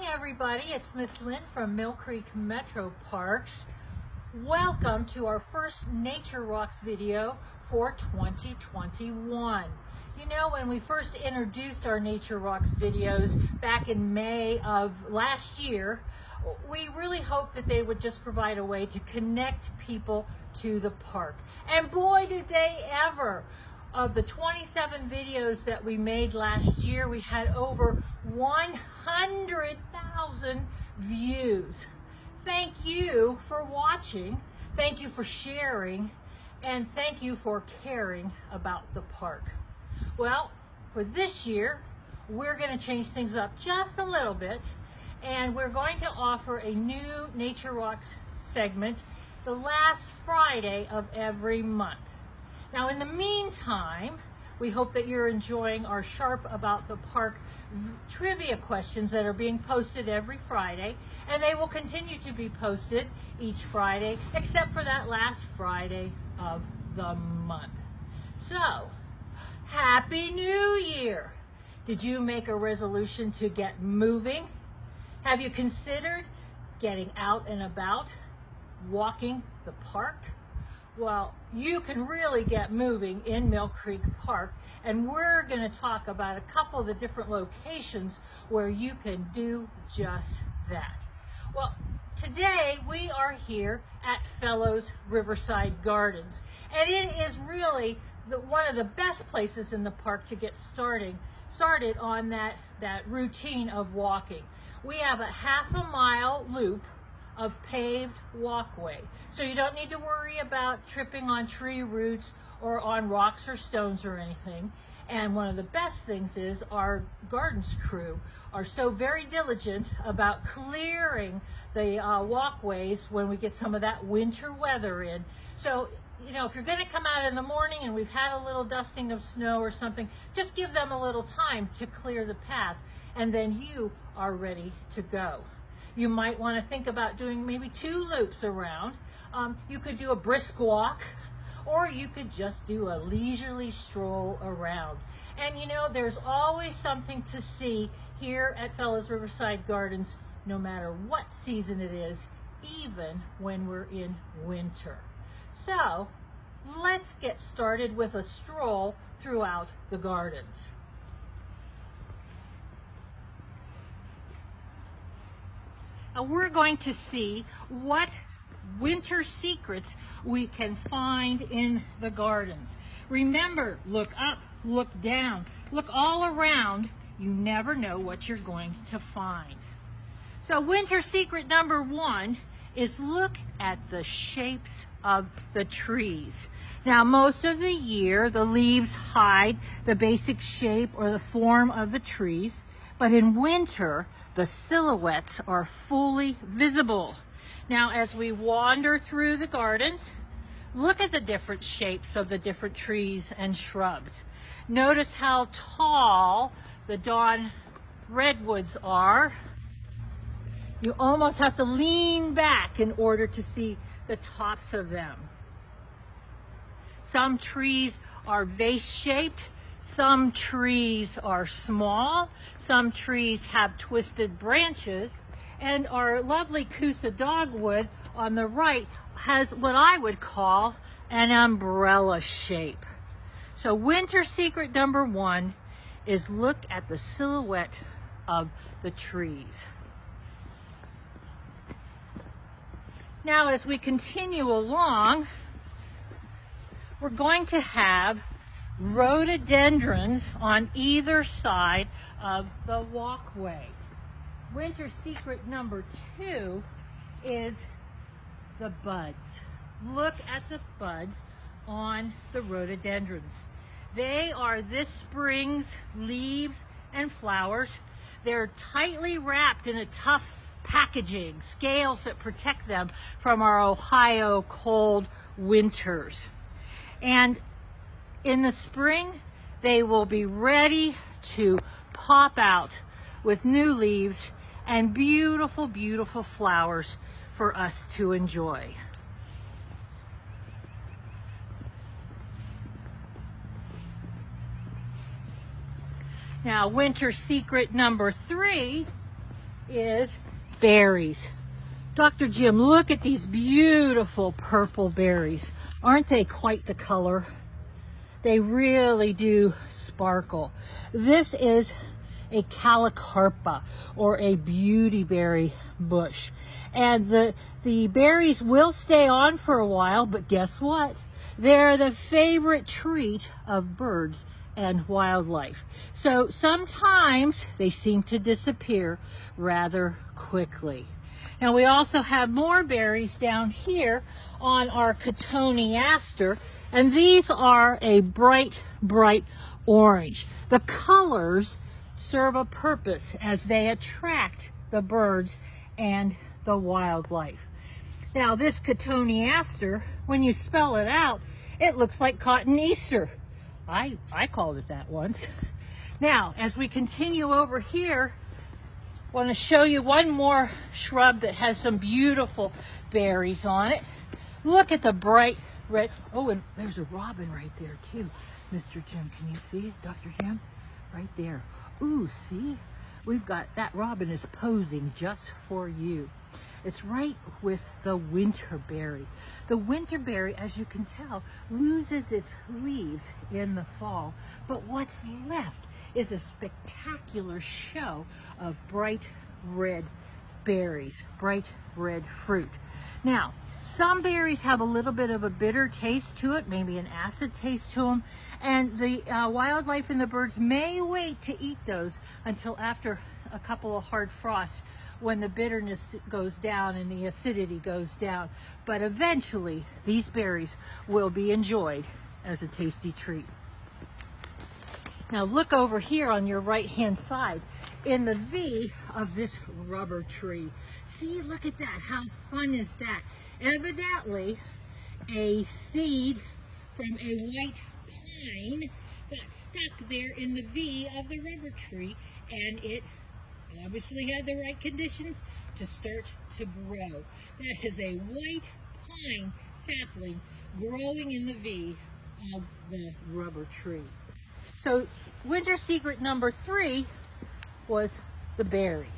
morning, everybody. It's Miss Lynn from Mill Creek Metro Parks. Welcome to our first Nature Rocks video for 2021. You know, when we first introduced our Nature Rocks videos back in May of last year, we really hoped that they would just provide a way to connect people to the park. And boy, did they ever! Of the 27 videos that we made last year, we had over 100,000 views. Thank you for watching, thank you for sharing, and thank you for caring about the park. Well, for this year, we're going to change things up just a little bit, and we're going to offer a new Nature Rocks segment the last Friday of every month. Now, in the meantime, we hope that you're enjoying our Sharp About the Park trivia questions that are being posted every Friday, and they will continue to be posted each Friday, except for that last Friday of the month. So, Happy New Year! Did you make a resolution to get moving? Have you considered getting out and about, walking the park? Well, you can really get moving in Mill Creek Park, and we're going to talk about a couple of the different locations where you can do just that. Well, today we are here at Fellows Riverside Gardens, and it is really one of the best places in the park to get started on that routine of walking. We have a half-a-mile loop of paved walkway, so you don't need to worry about tripping on tree roots or on rocks or stones or anything. And one of the best things is our gardens crew are so very diligent about clearing the walkways when we get some of that winter weather in. So, you know, if you're going to come out in the morning and we've had a little dusting of snow or something, just give them a little time to clear the path, and then you are ready to go. You might want to think about doing maybe 2 loops around. You could do a brisk walk, or you could just do a leisurely stroll around. And you know, there's always something to see here at Fellows Riverside Gardens, no matter what season it is, even when we're in winter. So let's get started with a stroll throughout the gardens. Now we're going to see what winter secrets we can find in the gardens. Remember, look up, look down, look all around. You never know what you're going to find. So winter secret number 1 is look at the shapes of the trees. Now, most of the year, the leaves hide the basic shape or the form of the trees, but in winter, the silhouettes are fully visible. Now, as we wander through the gardens, look at the different shapes of the different trees and shrubs. Notice how tall the dawn redwoods are. You almost have to lean back in order to see the tops of them. Some trees are vase-shaped. Some trees are small, some trees have twisted branches, and our lovely Coosa dogwood on the right has what I would call an umbrella shape. So winter secret number 1 is look at the silhouette of the trees. Now, as we continue along, we're going to have rhododendrons on either side of the walkway. Winter secret number 2 is the buds. Look at the buds on the rhododendrons. They are this spring's leaves and flowers. They're tightly wrapped in a tough packaging, scales that protect them from our Ohio cold winters. And in the spring, they will be ready to pop out with new leaves and beautiful, beautiful flowers for us to enjoy. Now, winter secret number 3 is berries. Dr. Jim, look at these beautiful purple berries. Aren't they quite the color? They really do sparkle. This is a calicarpa, or a beautyberry bush. And the berries will stay on for a while, but guess what? They're the favorite treat of birds and wildlife. So sometimes they seem to disappear rather quickly. Now we also have more berries down here on our cotoneaster, and these are a bright, bright orange. The colors serve a purpose as they attract the birds and the wildlife. Now this cotoneaster, when you spell it out, it looks like cotton Easter. I called it that once. Now, as we continue over here, I want to show you one more shrub that has some beautiful berries on it. Look at the bright red. Oh, and there's a robin right there too. Mr. Jim, can you see it, Dr. Jim? Right there. Ooh, see? We've got, that robin is posing just for you. It's right with the winterberry. The winterberry, as you can tell, loses its leaves in the fall, but what's left is a spectacular show of bright red berries, bright red fruit. Now, some berries have a little bit of a bitter taste to it, maybe an acid taste to them, and the wildlife and the birds may wait to eat those until after a couple of hard frosts, when the bitterness goes down and the acidity goes down. But eventually, these berries will be enjoyed as a tasty treat. Now look over here on your right-hand side in the V of this rubber tree. See, look at that. How fun is that? Evidently, a seed from a white pine got stuck there in the V of the rubber tree, and it obviously had the right conditions to start to grow. That is a white pine sapling growing in the V of the rubber tree. So winter secret number 3 was the berries.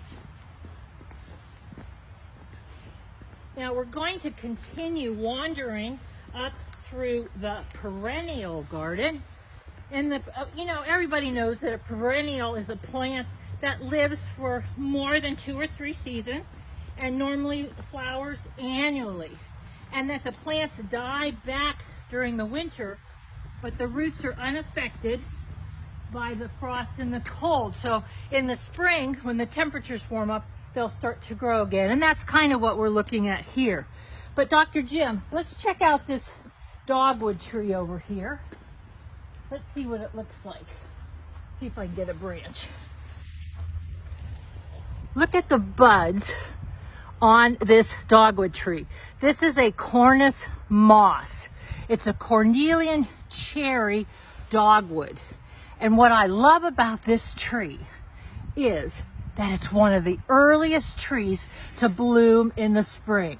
Now we're going to continue wandering up through the perennial garden. And you know, everybody knows that a perennial is a plant that lives for more than 2 or 3 seasons and normally flowers annually. And that the plants die back during the winter, but the roots are unaffected by the frost and the cold. So in the spring, when the temperatures warm up, they'll start to grow again. And that's kind of what we're looking at here. But Dr. Jim, let's check out this dogwood tree over here. Let's see what it looks like. See if I can get a branch. Look at the buds on this dogwood tree. This is a Cornus moss. It's a cornelian cherry dogwood. And what I love about this tree is that it's one of the earliest trees to bloom in the spring.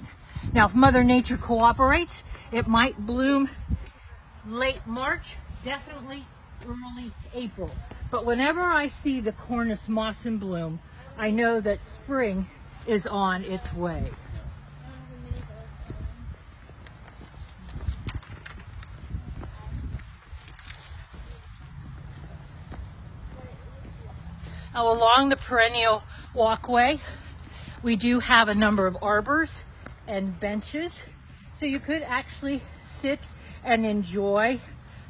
Now, if Mother Nature cooperates, it might bloom late March, definitely early April. But whenever I see the Cornus moss in bloom, I know that spring is on its way. Now, along the perennial walkway, we do have a number of arbors and benches, so you could actually sit and enjoy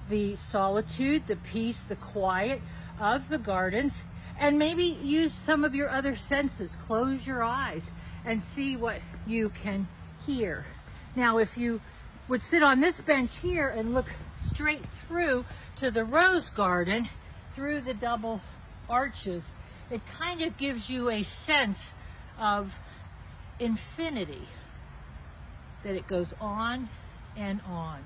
the solitude, the peace, the quiet of the gardens, and maybe use some of your other senses. Close your eyes and see what you can hear. Now, if you would sit on this bench here and look straight through to the rose garden, through the double arches, it kind of gives you a sense of infinity, that it goes on and on.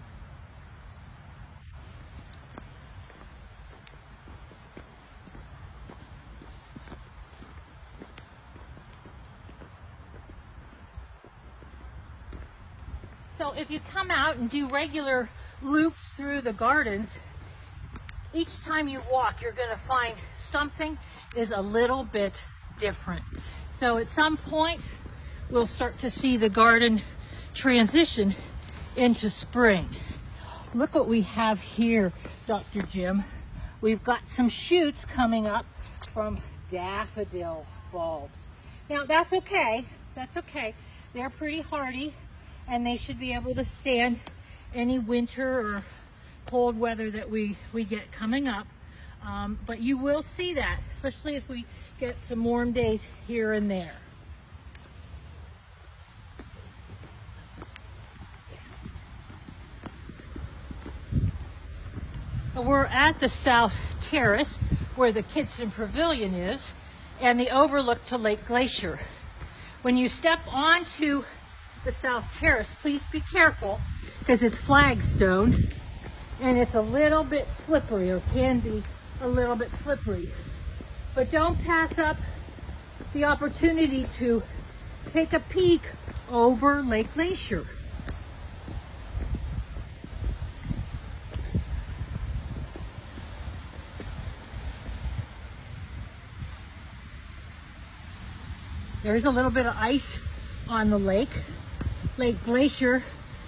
So if you come out and do regular loops through the gardens, each time you walk, you're going to find something is a little bit different. So at some point, we'll start to see the garden transition into spring. Look what we have here, Dr. Jim. We've got some shoots coming up from daffodil bulbs. Now that's okay, that's okay. They're pretty hardy and they should be able to stand any winter or cold weather that we get coming up. But you will see that, especially if we get some warm days here and there. We're at the South Terrace where the Kidston Pavilion is and the overlook to Lake Glacier. When you step onto the South Terrace, please be careful because it's flagstone and it's a little bit slippery, or can be a little bit slippery. But don't pass up the opportunity to take a peek over Lake Glacier. There's a little bit of ice on the lake. Lake Glacier,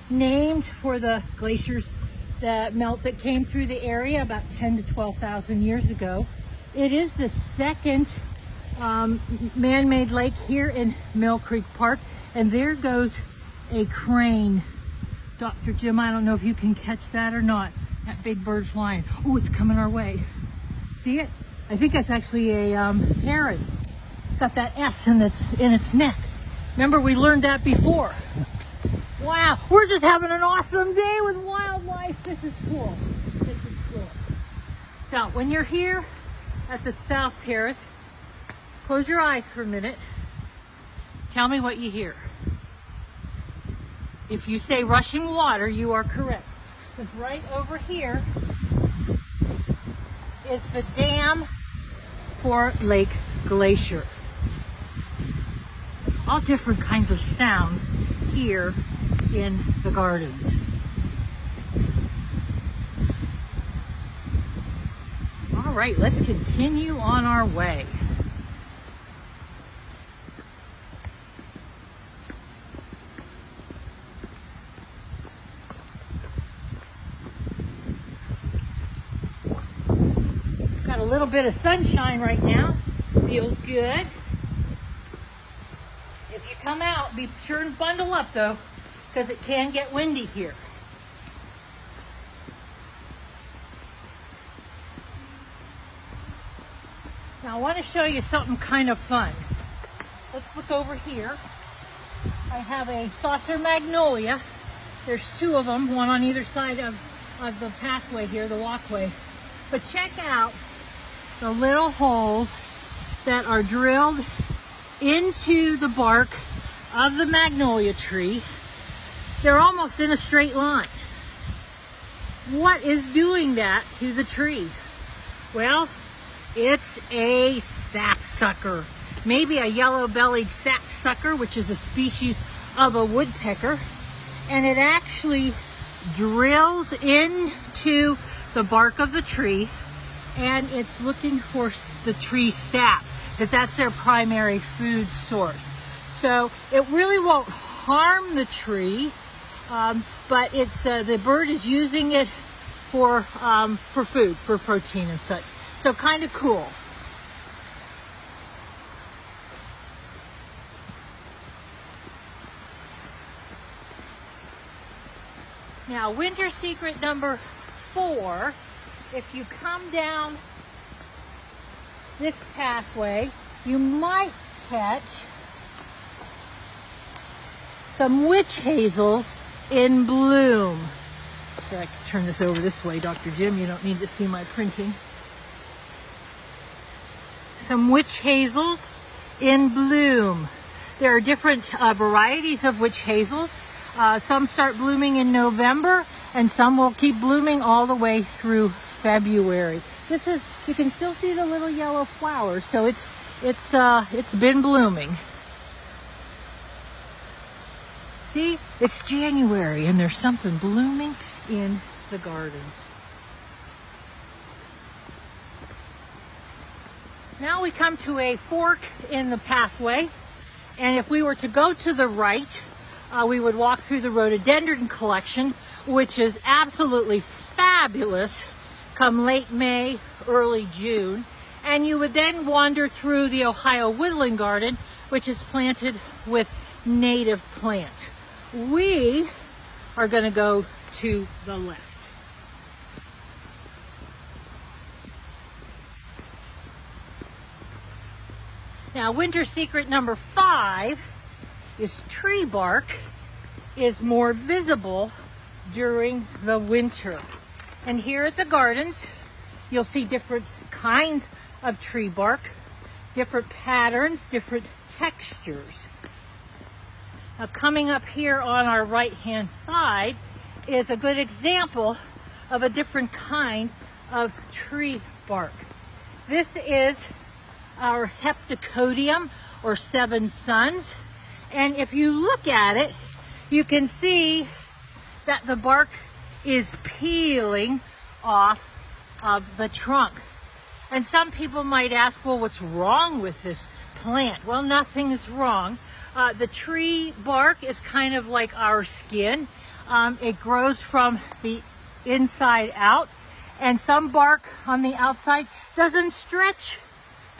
named for the glaciers that came through the area about 10 to 12,000 years ago. It is the second man-made lake here in Mill Creek Park, and there goes a crane. Dr. Jim, I don't know if you can catch that or not. That big bird flying. Oh, it's coming our way. See it? I think that's actually a heron. It's got that S in its neck. Remember, we learned that before. Wow, we're just having an awesome day with wildlife. This is cool. This is cool. So when you're here at the South Terrace, close your eyes for a minute. Tell me what you hear. If you say rushing water, you are correct. Because right over here is the dam for Lake Glacier. All different kinds of sounds here in the gardens. All right, let's continue on our way. Got a little bit of sunshine right now. Feels good. If you come out, be sure and bundle up though, because it can get windy here. Now I want to show you something kind of fun. Let's look over here. I have a saucer magnolia. There's two of them, one on either side of the pathway here, the walkway. But check out the little holes that are drilled into the bark of the magnolia tree. They're almost in a straight line. What is doing that to the tree? Well, it's a sapsucker. Maybe a yellow-bellied sapsucker, which is a species of a woodpecker. And it actually drills into the bark of the tree, and it's looking for the tree sap, because that's their primary food source. So it really won't harm the tree, but it's the bird is using it for food, for protein and such. So kind of cool. Now, winter secret number 4, if you come down this pathway, you might catch some witch hazels in bloom. So I can turn this over this way, Dr. Jim. You don't need to see my printing. Some witch hazels in bloom. There are different varieties of witch hazels. Some start blooming in November, and some will keep blooming all the way through February. This is, you can still see the little yellow flowers, so it's been blooming. See, it's January and there's something blooming in the gardens. Now we come to a fork in the pathway, and if we were to go to the right, we would walk through the rhododendron collection, which is absolutely fabulous come late May, early June. And you would then wander through the Ohio Woodland Garden, which is planted with native plants. We are going to go to the left. Now, winter secret number 5 is tree bark is more visible during the winter. And here at the gardens, you'll see different kinds of tree bark, different patterns, different textures. Now, coming up here on our right-hand side is a good example of a different kind of tree bark. This is our Heptacodium, or Seven Suns, and if you look at it, you can see that the bark is peeling off of the trunk. And some people might ask, well, what's wrong with this plant? Well, nothing is wrong. The tree bark is kind of like our skin. It grows from the inside out, and some bark on the outside doesn't stretch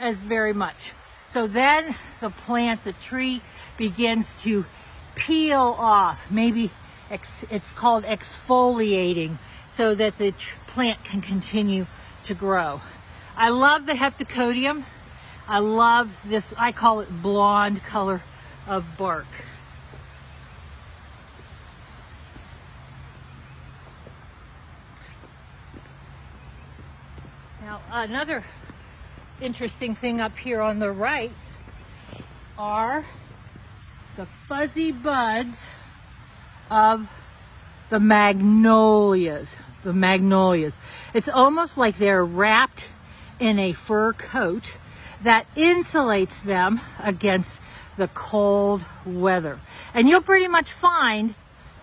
as very much. So then the plant, the tree, begins to peel off. Maybe it's called exfoliating, so that the plant can continue to grow. I love the Heptacodium. I love this, I call it blonde color of bark. Now, another interesting thing up here on the right are the fuzzy buds of the magnolias. The magnolias. It's almost like they're wrapped in a fur coat that insulates them against the cold weather. And you'll pretty much find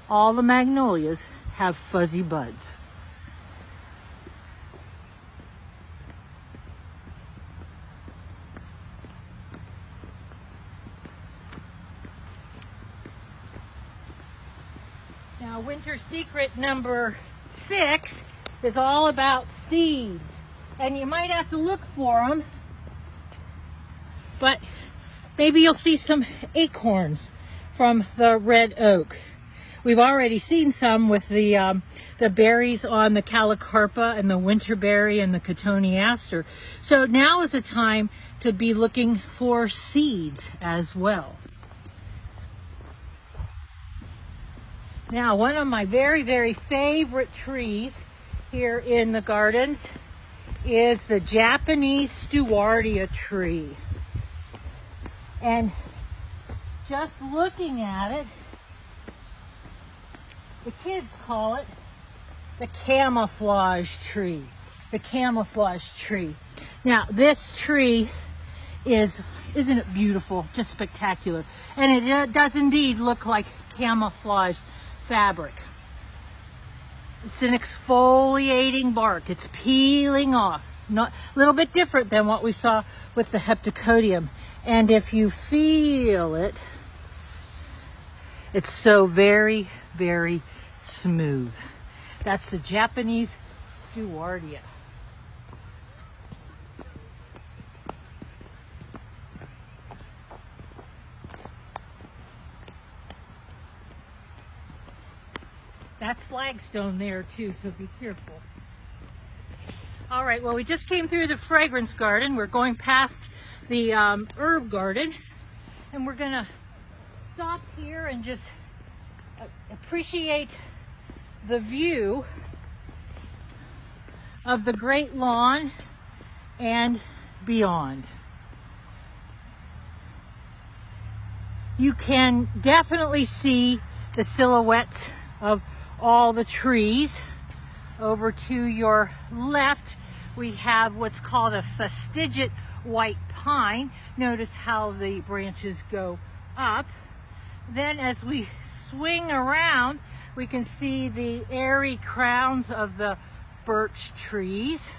all the magnolias have fuzzy buds. Now, winter secret number 6 is all about seeds. And you might have to look for them, but maybe you'll see some acorns from the red oak. We've already seen some with the berries on the calocarpa and the winterberry and the cotoneaster. So now is the time to be looking for seeds as well. Now, one of my very, very favorite trees here in the gardens is the Japanese Stewardia tree. And just looking at it, the kids call it the camouflage tree. The camouflage tree. Now, this tree isn't it beautiful? Just spectacular. And it does indeed look like camouflage fabric. It's an exfoliating bark. It's peeling off. Not a little bit different than what we saw with the Heptacodium. And if you feel it, it's so very, very smooth. That's the Japanese Stewardia. That's flagstone there too, so be careful. All right, well, we just came through the fragrance garden. We're going past the herb garden, and we're gonna stop here and just appreciate the view of the Great Lawn and beyond. You can definitely see the silhouettes of all the trees. Over to your left, we have what's called a fastigiate white pine. Notice how the branches go up. Then as we swing around, we can see the airy crowns of the birch trees.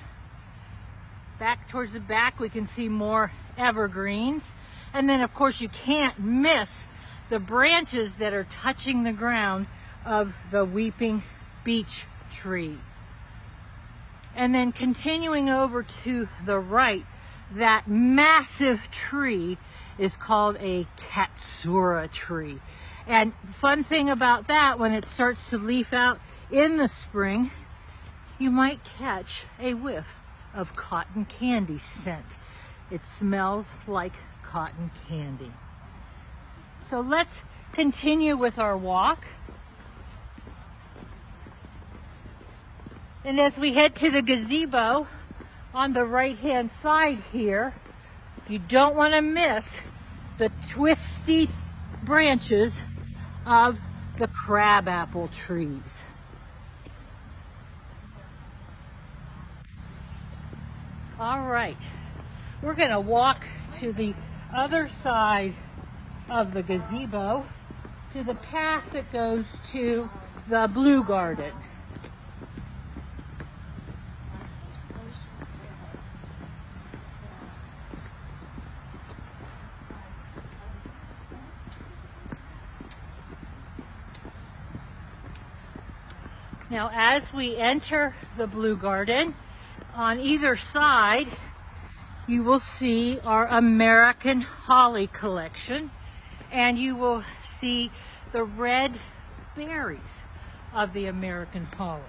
Back towards the back, we can see more evergreens. And then, of course, you can't miss the branches that are touching the ground of the weeping beech tree. And then continuing over to the right, that massive tree is called a katsura tree. And fun thing about that, when it starts to leaf out in the spring, you might catch a whiff of cotton candy scent. It smells like cotton candy. So let's continue with our walk. And as we head to the gazebo on the right-hand side here, you don't want to miss the twisty branches of the crabapple trees. All right, we're going to walk to the other side of the gazebo, to the path that goes to the Blue Garden. Now, as we enter the Blue Garden, on either side, you will see our American Holly collection, and you will see the red berries of the American hollies.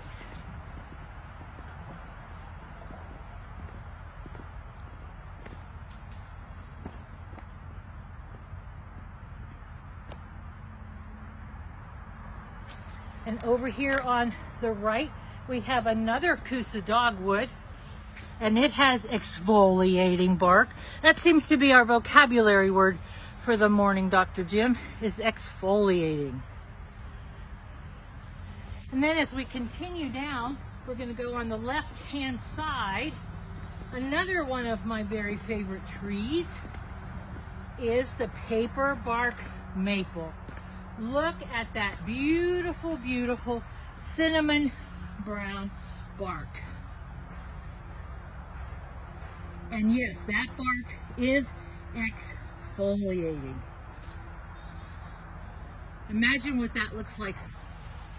And over here on the right, we have another Coosa dogwood, and it has exfoliating bark. That seems to be our vocabulary word for the morning, Dr. Jim, is exfoliating. And then as we continue down, we're going to go on the left-hand side. Another one of my very favorite trees is the paper bark maple. Look at that beautiful, beautiful cinnamon brown bark. And yes, that bark is exfoliating. Imagine what that looks like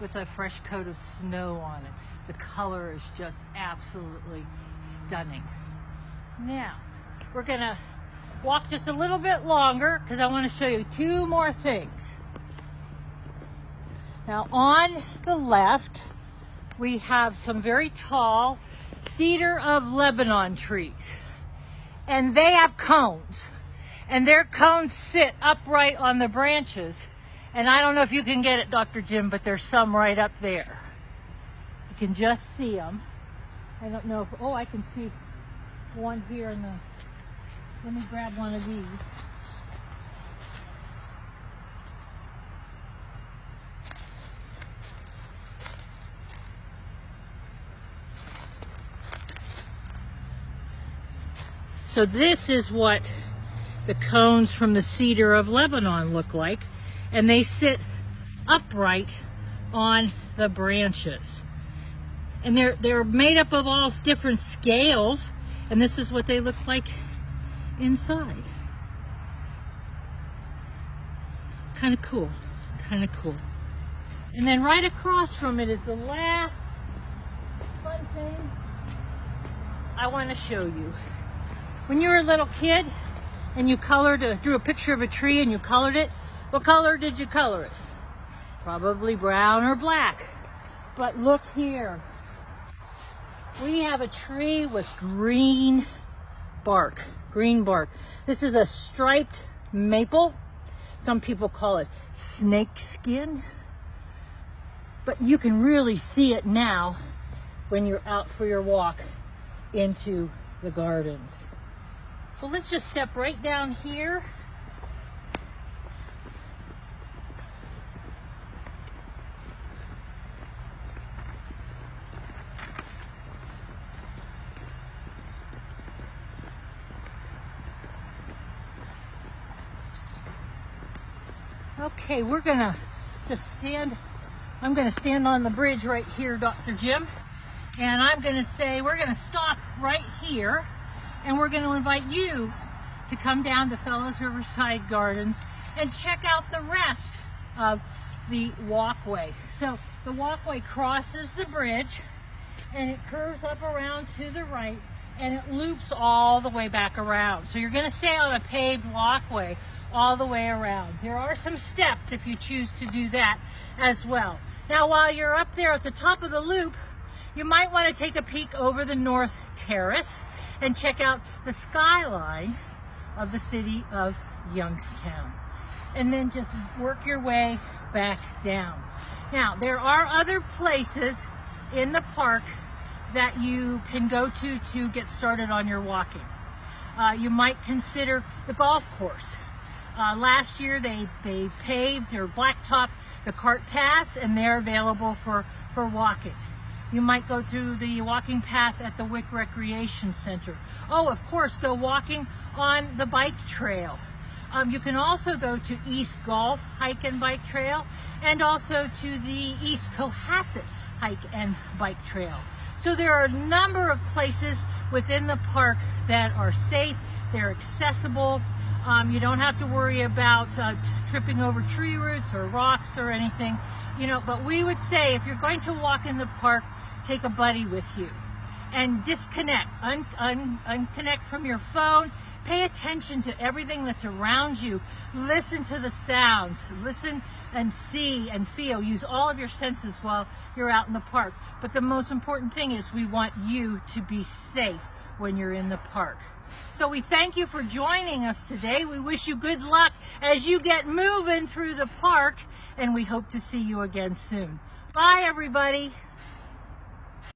with a fresh coat of snow on it. The color is just absolutely stunning. Now, we're gonna walk just a little bit longer because I want to show you two more things. Now, on the left, we have some very tall cedar of Lebanon trees. And they have cones. And their cones sit upright on the branches. And I don't know if you can get it, Dr. Jim, but there's some right up there. You can just see them. I don't know if, oh, I can see one here in the, let me grab one of these. So this is what the cones from the cedar of Lebanon look like, and they sit upright on the branches. And they're made up of all different scales, and this is what they look like inside. Kind of cool, kind of cool. And then right across from it is the last fun thing I want to show you. When you were a little kid and you drew a picture of a tree and you colored it, what color did you color it? Probably brown or black. But look here. We have a tree with green bark. Green bark. This is a striped maple. Some people call it snake skin. But you can really see it now when you're out for your walk into the gardens. So let's just step right down here. Okay, we're gonna just I'm gonna stand on the bridge right here, Dr. Jim, and I'm gonna say we're gonna stop right here And we're going to invite you to come down to Fellows Riverside Gardens and check out the rest of the walkway. So the walkway crosses the bridge and it curves up around to the right and it loops all the way back around. So you're going to stay on a paved walkway all the way around. There are some steps if you choose to do that as well. Now while you're up there at the top of the loop, you might want to take a peek over the North Terrace and check out the skyline of the city of Youngstown. And then just work your way back down. Now, there are other places in the park that you can go to get started on your walking. You might consider the golf course. Last year they paved or blacktopped the cart paths and they're available for walking. You might go to the walking path at the Wick Recreation Center. Oh, of course, go walking on the bike trail. You can also go to East Golf Hike and Bike Trail and also to the East Cohasset Hike and Bike Trail. So there are a number of places within the park that are safe, they're accessible. You don't have to worry about tripping over tree roots or rocks or anything, you know, but we would say if you're going to walk in the park, take a buddy with you and disconnect, unconnect from your phone. Pay attention to everything that's around you. Listen to the sounds. Listen and see and feel. Use all of your senses while you're out in the park. But the most important thing is we want you to be safe when you're in the park. So we thank you for joining us today. We wish you good luck as you get moving through the park, and we hope to see you again soon. Bye, everybody.